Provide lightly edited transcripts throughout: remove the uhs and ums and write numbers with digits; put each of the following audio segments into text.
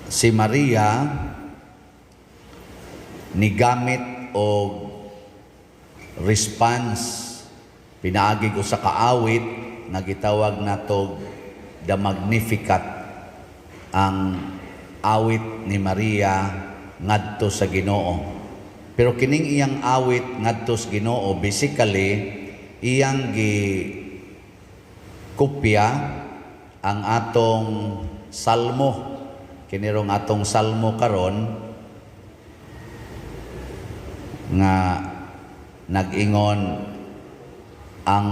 si Maria ni gamit o response pinaagi ko sa kaawit nga gitawag nato the Magnificat, ang awit ni Maria ngadto sa Ginoo. Pero kining iyang awit ngadto sa Ginoo, basically iyang kopya ang atong salmo. Kinirong atong salmo karon nga nag-ingon, ang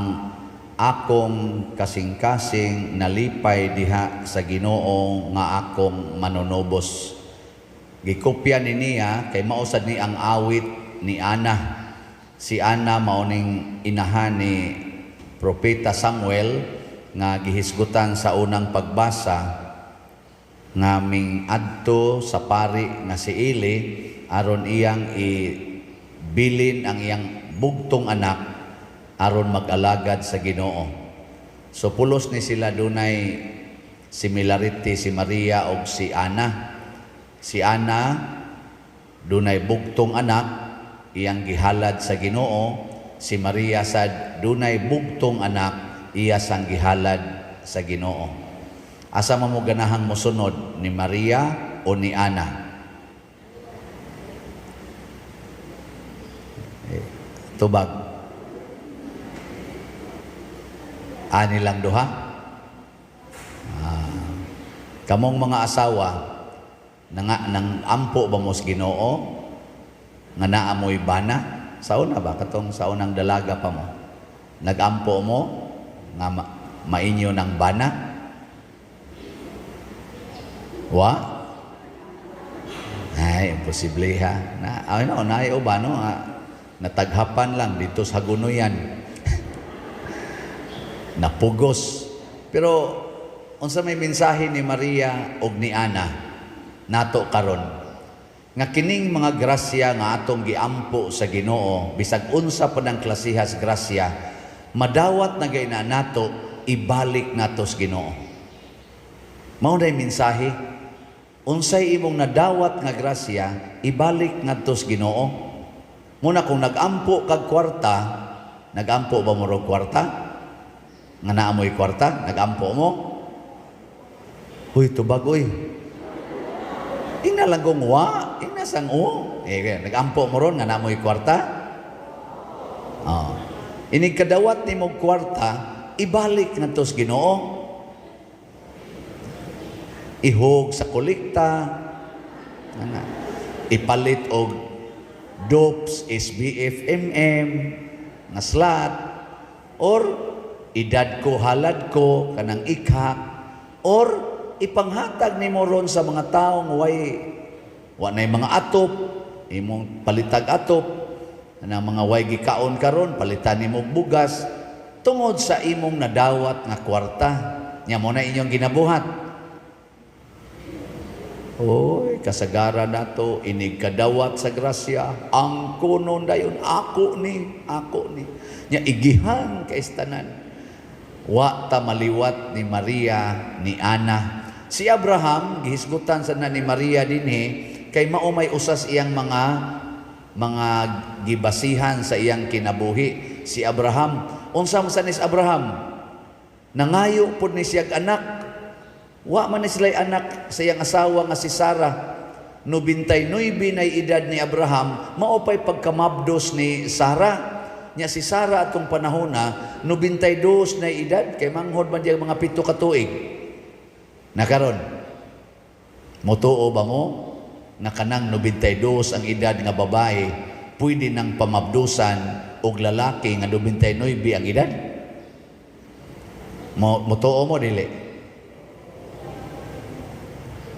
akong kasing-kasing nalipay diha sa Ginoo nga akong manunobos. Gikopya ni niya kay mausad ni ang awit ni Ana. Si Ana mauning inahan ni Propeta Samuel nga gihisgutan sa unang pagbasa nga ming adto sa pari nga si Eli aron iyang ibilin ang iyang bugtong anak aron mag-alagad sa Ginoo. So pulos ni sila dunay similarity si Maria ug si Ana. Si Ana dunay bugtong anak iyang gihalad sa Ginoo. Si Maria sad dunay bugtong anak iya sang gihalad sa Ginoo. Asa mo ganahang mosunod, ni Maria o ni Ana? Tubag. Ani lang duha. Kamong mga asawa nang ampo ba mo sa Ginoo nga naa mo'y bana? Sauna ba katong sa unang dalaga pa mo? Nagampo mo nga mainyo ng bana? Wa? Ay, imposible ha. Naay uba no, nataghapan lang dito sa Hagunoyan. Napugos. Pero unsa may mensahe ni Maria ug ni Ana nato karon nga kining mga grasya nga atong giampo sa Ginoo, bisag unsa pa ng klasihas grasya, madawat na gayna nato ibalik nato sa Ginoo. Mao nay mensahe. Unsay imong nadawat nga grasya, ibalik ngadto sa Ginoo. Muna kung nagampo kag kwarta, nagampo ba mo ro kwarta? Nga naa mo'y kwarta, nagampo mo? Huy, tubag uy. Ina lang kong wa, ina sang o. Nagampo mo ron nga naa mo'y kwarta? Inig kadawat ni mo kwarta, ibalik ngadto sa Ginoo. Ihog sa kolekta, ipalit og dopes, SBF, nga slot, or idad ko, halad ko, kanang ikhak, or ipanghatag ni mo ron sa mga taong wa na mga atop, imong palitag atop, kanang mga way gikaon karon, palitan ni mo bugas, tungod sa imong nadawat nga kwarta, nya mo na inyong ginabuhat. Oy, kasagaran nato, inig kadawat sa grasya, ang kunon dayon, ako ni. Nya igihan kay istanan. Wa ta maliwat ni Maria, ni Ana. Si Abraham, gihisgutan sa na ni Maria dinhi, kay maumay usas iyang mga gibasihan sa iyang kinabuhi. Si Abraham, unsa man sanis Abraham? Nangayo pud ni siyag anak. Wa man sila'y anak sa iyang asawa nga si Sarah. 99 na edad ni Abraham, maupay pagkamabdos ni Sarah. Nya si Sarah atong panahona, 92 na edad, kay manghod man diyang mga 7 ka tuig. Nakaron, motuo ba mo na kanang 92 ang edad nga babae, pwede nang pamabdusan og lalaki nga 99 ang edad? Motuo mo dili?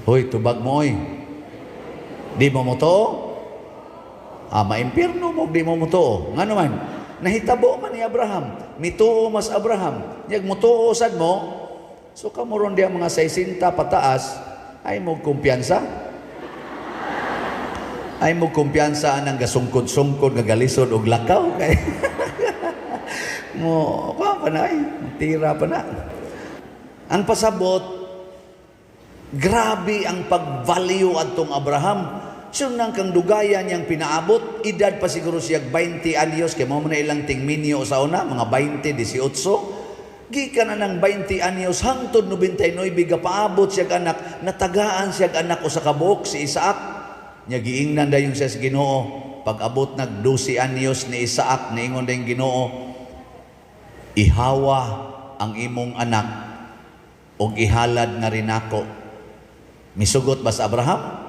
Hoy, tubag mo oy. Di mo moto? Maimpirno mo, di mo moto. Nga naman, nahitabo man ni Abraham. Mituo mas Abraham. Yag motuo sad mo, so kamuron diya mga 60 pataas, ay mo kumpiyansa. Ay mo kumpiyansa anang gasungkod-sungkod, gagalisod og lakaw. Mo, pa na ay, tira pa na. Ang pasabot, Grabe ang pag-value atong Abraham. Sunang kang dugayan niyang pinaabot, edad pa siguro siya 20 anyos, kaya mo na ilang tingminyo sa una, mga 20, 18. Gikan na ng 20 anyos, hangtod 99, biga paabot siya anak, natagaan siya anak o sa kabuok, si Isaac. Nya giingnan dayon siya sa Ginoo. Pag-abot nag 12 anyos ni Isaac, niingon dayon Ginoo, ihawa ang imong anak og ihalad nga rin ako. Misugot ba sa Abraham?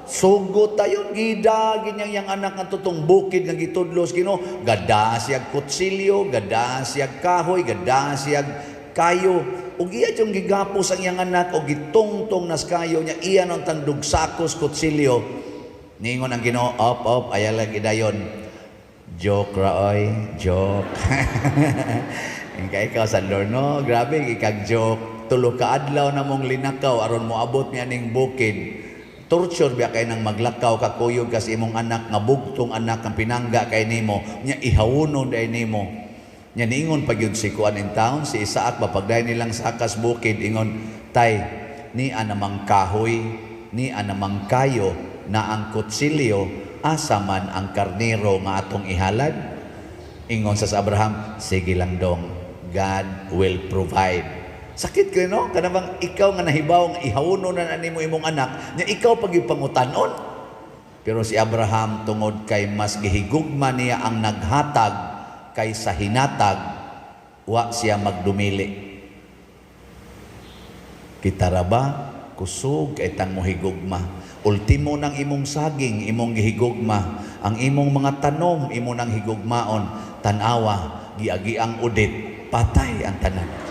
Sugot tayo, gida, ganyang yung anak nga tutong bukid nga gitudlos, Ginoo, gada siyag kutsilyo, gada siyag kahoy, gada siyag kayo, ug iya yung gigapos ang iyang anak, o gitungtong nas kayo niya, iya nung tandog sakos kutsilyo, ningon ang Ginoo, op, ayalag idayon, joke raoy, joke. Ikaw sa Lord, no? Grabe, ikag-joke, tulo ka adlaw na mong linakaw, aron mo abot niya ning bukid, torture biya kay nang maglakaw ka kuyog kasi imong anak nga bugtong anak ang pinangga kay nimo nya ihawunon day nimo nya niingon pag yun si kuan in town si Isaac mapagday nilang sakas bukid ingon tay ni anamang kahoy ni anamang kayo na ang kutsilyo asa man ang karnero nga atong ihalad ingon sa Abraham sige lang dong God will provide. Sakit kayo, no? Kanabang ikaw nga nahibaw nga ihawuno na nimo imong anak, niya ikaw pagipangutanon. Pero si Abraham tungod kay mas gihigugma niya ang naghatag kaysa hinatag, wa siya magdumili. Kita ra ba kusog kay tang mohigugma. Ultimo ng imong saging, imong gihigugma. Ang imong mga tanom, imo nang higugmaon. Tanawa, giagi-ang udit, patay ang tanan.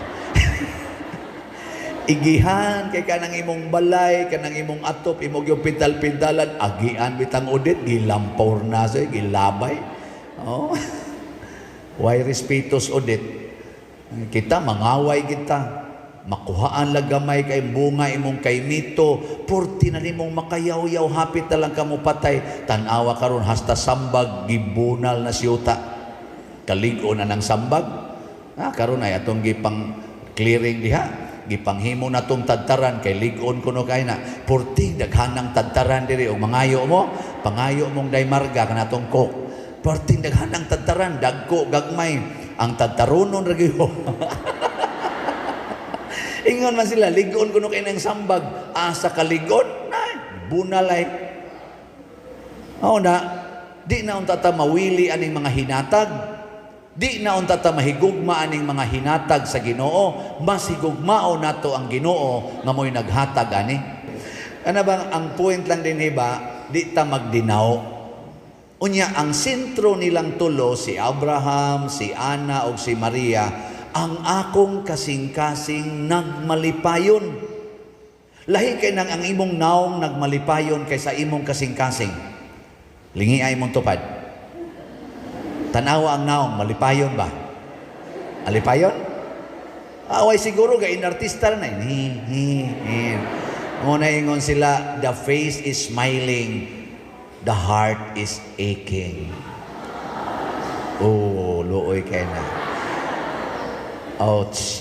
Igihan kay kanang imong balay, kanang imong atop, imong yung pintal-pintalan, agian bitang udit, gilampor na sa gilabay. Oh. Why respetos udit? Kita mangaway kita. Makuhaan lagamay kay bunga imong kay mito, porti na nimong makayaw-yaw, hapit na lang kamo patay. Tanawa karon hasta sambag gibunal na siyuta. Kaligo na ng sambag. Karon ay atong gipang clearing diha. Gipanghimo na tong tadtaran kay ligon kuno kay na porting daghanang tadtaran diri og mangayo mo pangayo mong daymarga kanatong kok porting daghanang tadtaran dagko gagmay ang tadtaronon ra gyud. Ingon man sila ligon kuno kay nang sambag asa kaligon ay bunalay na di na unta ta mawili aning mga hinatag. Di na unta ta mahigugma aning mga hinatag sa Ginoo, mas higugmao nato ang Ginoo nga mo'y naghatag ani. Ano bang ang point lang din iba, di ta magdinaw. Unya ang sentro nilang tulo si Abraham, si Ana ug si Maria, ang akong kasing-kasing nagmalipayon. Lahi kay nang ang imong naong nagmalipayon kaysa imong kasing-kasing. Lingi ay mong tupad. Tanawa ang naong, malipayon ba? Alipayon? Away siguro, gain artista na yun. Muna ingon sila, the face is smiling, the heart is aching. Oh, looy kayo na. Ouch.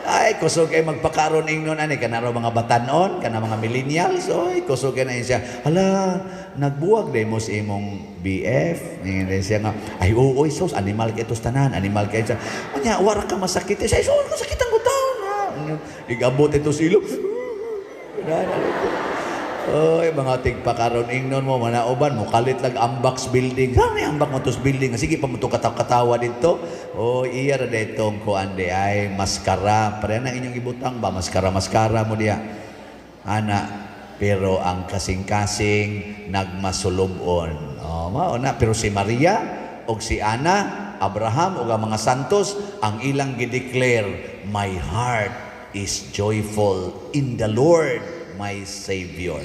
Ay, kusog kayo magpakaroon ingnon, kanaro mga batanon, kana mga millennials, oy, kusog kayo na yun siya. Hala, nagbuwag day mo sa imong BF. Ngayon siya nga, ay, oy, sos, animal kayo tos tanan, animal kayo siya. Anya, wara ka masakit. Siya, sos, masakit ang gutaw na. Igabot ito silo. Oy, mga tigpakaroon ingnon mo, manauban mo, kalit lang ambaks building. Saan yung ambak mo tos building? Sige pa mo ito katawa dito. Oh, iya ra itong kuan de ay maskara. Pareha na inyong ibutang ba? Maskara mo diya. Ana, pero ang kasing-kasing nagmasulubon. Oh, mauna. Pero si Maria o si Ana, Abraham o ang mga santos, ang ilang gideclare, my heart is joyful in the Lord, my Savior.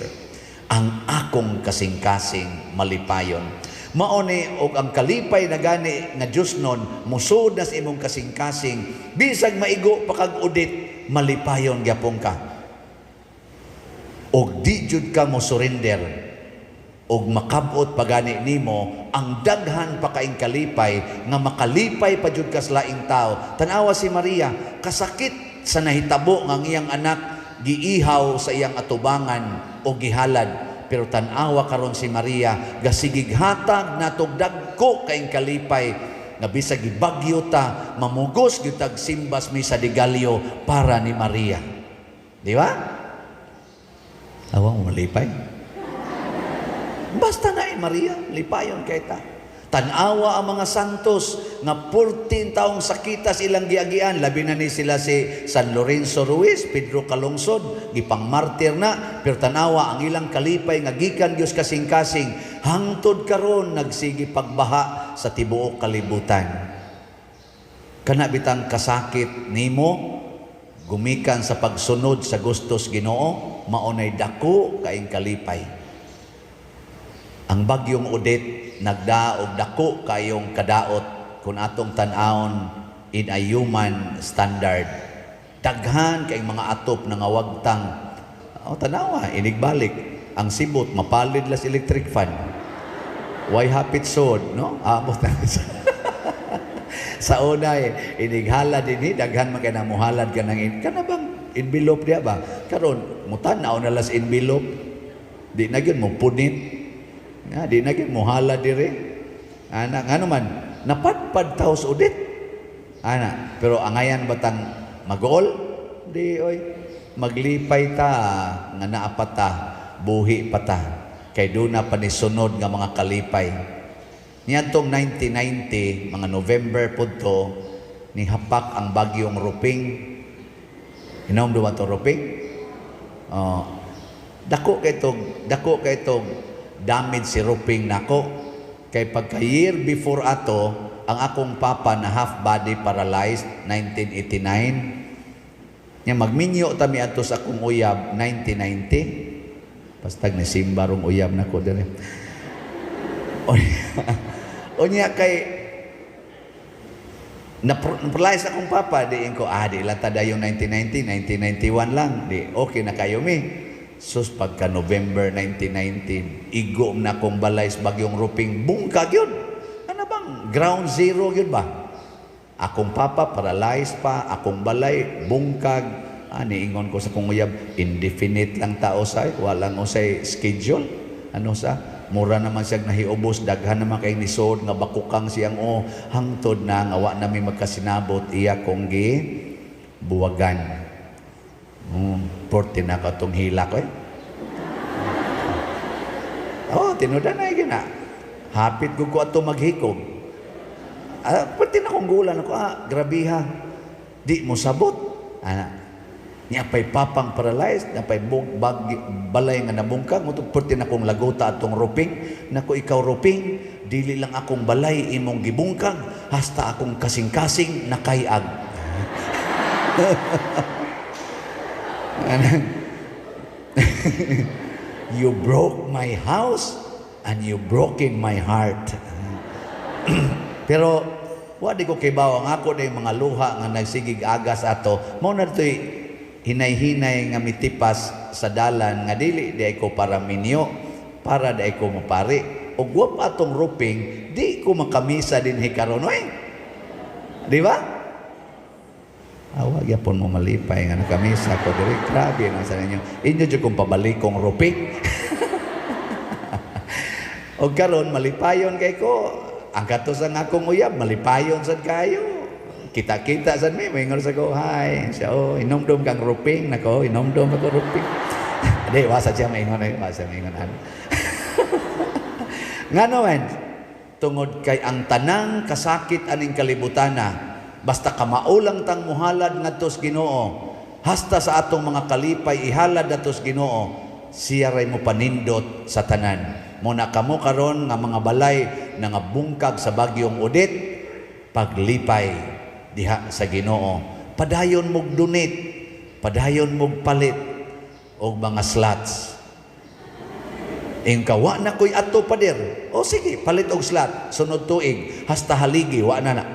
Ang akong kasing-kasing malipayon. Maone og ang kalipay na gani nga Dios nun musud na sa imong kasing-kasing bisag maigo pa kag udit malipayon gyapon ka. Og di jud ka mo surrender og makabot pagani nimo ang daghan pa kaing kalipay nga makalipay pa jud ka sa laing tao. Tanawa si Maria kasakit sa nahitabo nga ang iyang anak giihaw sa iyang atubangan o gihalad. Pero tan-awa karon si Maria, gasigig hatag natog dagko kaing kalipay, nga bisag gibagyo ta, mamugos gyud tag simbas mi sa degalyo para ni Maria. Di ba? Awa mo malipay. Basta na Maria, lipayon kay ta. Tanawa ang mga santos nga 14 taong sakitas ilang giagian, labi na ni sila si San Lorenzo Ruiz, Pedro Calungsod, gipang martir na, pero tanawa ang ilang kalipay nga gikan Dios kasing-kasing, hangtod karon nagsigi pagbaha sa tibuok kalibutan. Kana bitang kasakit nimo gumikan sa pagsunod sa gustos Ginoo, maunay dako kaing kalipay. Ang bagyong Odette nagdaog dako kayong kadaot kung atong tan-awon in a human standard. Daghan kay mga atop na nga wagtang. Tanawa, inigbalik. Ang sibot, mapalid las electric fan. Why hapit sod, no? Abot na sa una, inighalad din, daghan man kay namuhalad ka ng kana bang envelope diya ba? Karon, mutanaw na las envelope. Di na gyud mo punit. Di na gyud muhala dire. Ana ngano man napadpad taos udit. Ana, pero angayan batang magol? Di oy. Maglipay ta nga naapat ta, buhi pa ta. Kay do na panisunod nga mga kalipay. Niadtong 1990, mga November pudto, ni hapak ang bagyong Ruping. Inom duwa to Ruping? Dako kay tong damage si Ruping nako. Kay pagka year before ato, ang akong papa na half body paralyzed 1989. Nya magminyo tami ato sa akong uyab 1990. Bastag ni simba rong uyab nako dire. Onya kay na-paralyze akong papa, di ko di lang tada yung 1990, 1991 lang, di okay na kayo mi. Sus pagka November 1919, igom na kong balay sa bagyong Ruping, bungkag yun. Ano bang ground zero yun ba? Akong papa paralyzed pa, akong balay bungkag. Niingon ko sa kong uyab, indefinite lang tao say, walang usay schedule. Ano sa? Mura naman siyang nahiubos, daghan naman kay nisod nga bakukang siyang hangtod na nga wa nami magkasinabot iya kong gi buwagan. Porti na ka itong hila ko tinuda na yun na. Hapit ko ato maghikog. Porti na kong gulan ako, grabe ha. Di mo sabot. Niya pa'y papang paralyzed, na pa'y balay nga nabungkag, porti na kong laguta atong Ruping. Naku ikaw Ruping, dili lang akong balay imong gibungkag, hasta akong kasing-kasing nakayag. You broke my house and you broken my heart. Pero wadi ko kibaw ang ako na mga luha nga nagsigig agas ato, mo na to'y hinay-hinay nga mitipas sa dalan nga dili di ko para minyo, para di ko mapari. O guwap atong Ruping, di ko makamisa din hikaron. Di ba? Awag yapon mo malipay nga nakamisa ko diri. Grabe na sa ninyo. Inyo dyan kong pabalikong Ruping. O karon malipayon kay ko. Ang katos ang akong uyab, malipayon sad kayo. Kita-kita sad mi, mingon sa ko, hi. Siya, inomdom kang Ruping. Nako, inomdom ako Ruping. Di, wasa siya maingon. Wasa maingon. Nga naman, tungod kay ang tanang kasakit aning kalibutana, basta kamaulang tang muhalad ngadtos Ginoo, hasta sa atong mga kalipay ihalad natos Ginoo, siya ray mo panindot sa tanan. Muna kamo karon nga mga balay na nga bungkag sa bagyong Odette, paglipay diha sa Ginoo. Padayon mog donate, padayon mog palit og mga slots. Kawa na ko'y ato pader. O sige, palit og slot, sunod tuig, hasta haligi, wa na na.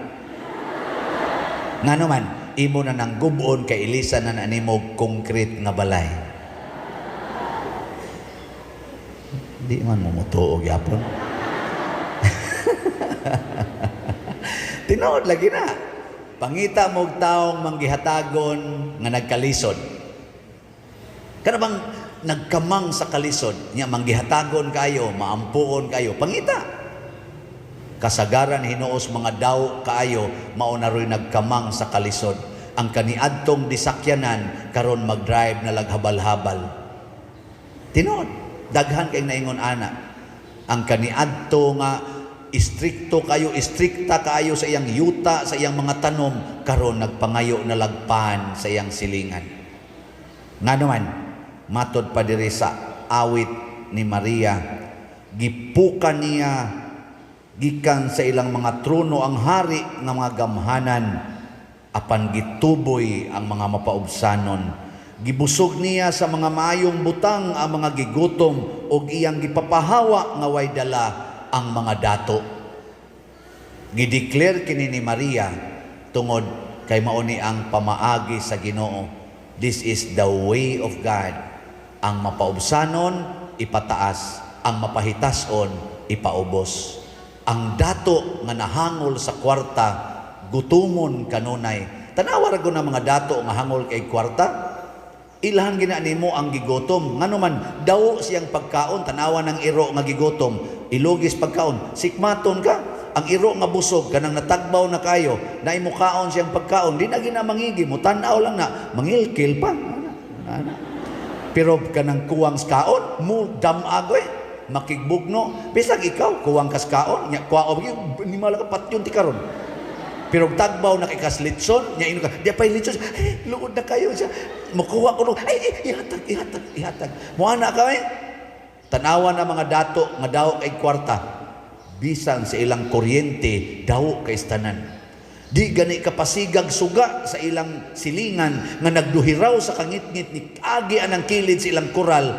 Nga naman, imo na nang gubon kay Elisa na nanimog concrete nga balay. Di man mo mutuog yapon. Tinood lagi na. Pangita mog taong manggihatagon nga nagkalisod. Kana bang nagkamang sa kalisod, nya manggihatagon kayo, maampuon kayo, pangita. Kasagaran hinuos mga daw kaayo, mao na ro'y nagkamang sa kalisod. Ang kaniadtong disakyanan karon mag-drive na laghabal-habal. Tinuod, daghan kay naingon ana. Ang kaniadto nga istrikto kayo, istrikta kayo sa iyang yuta, sa iyang mga tanom, karon nagpangayo na lagpan sa iyang silingan. Nga naman, matod pa diri sa awit ni Maria, gipukan niya gikan sa ilang mga trono ang hari nga mga gamhanan, apan gituboy ang mga mapaubsanon. Gibusog niya sa mga maayong butang ang mga gigutom, o iyang gipapahawa nga way dala ang mga dato. Gideclare kini ni Maria tungod kay mauni ang pamaagi sa Ginoo. This is the way of God. Ang mapaubsanon ipataas, ang mapahitason ipaubos. Ang dato nga nahangol sa kwarta gutumon kanunay. Tanawa ra na mga dato nga hangol kay kwarta. Ilhan gina nimo ang gigotom. Nganuman daw siyang pagkaon, tanawa ng iro nga gigotom, ilugis pagkaon, sikmaton ka. Ang iro nga busog kanang natagbaw na kayo, na imukaon siyang pagkaon, di na ginamangigi mo, tanaw lang na mangilkil pa. Pero kanang kuwang skaon, mo damagoy, makigbugno. Bisag ikaw kuwang kaskaon, nya kuwao ni malaga patyon ti karon. Pero tagbaw na ikaslitson, nya ino ka, di pa'y litson, luod na kayo siya. Makuha ko nung, ihatag. Muana ka tanawa na mga dato, nga daw kay kwarta, bisan sa ilang kuryente, daw kay istanan. Di gani kapasigag suga sa ilang silingan, nga nagduhiraw sa kangit-ngit, ni agian ang kilid sa ilang koral,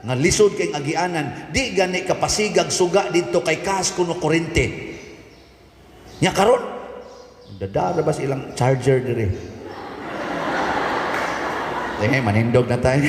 nga lisod kay agianan. Di gani kapasigag suga dito kay kas kuno kuryente. Nya karon, dadara ba ilang charger dire? Tingay manindog na tayo.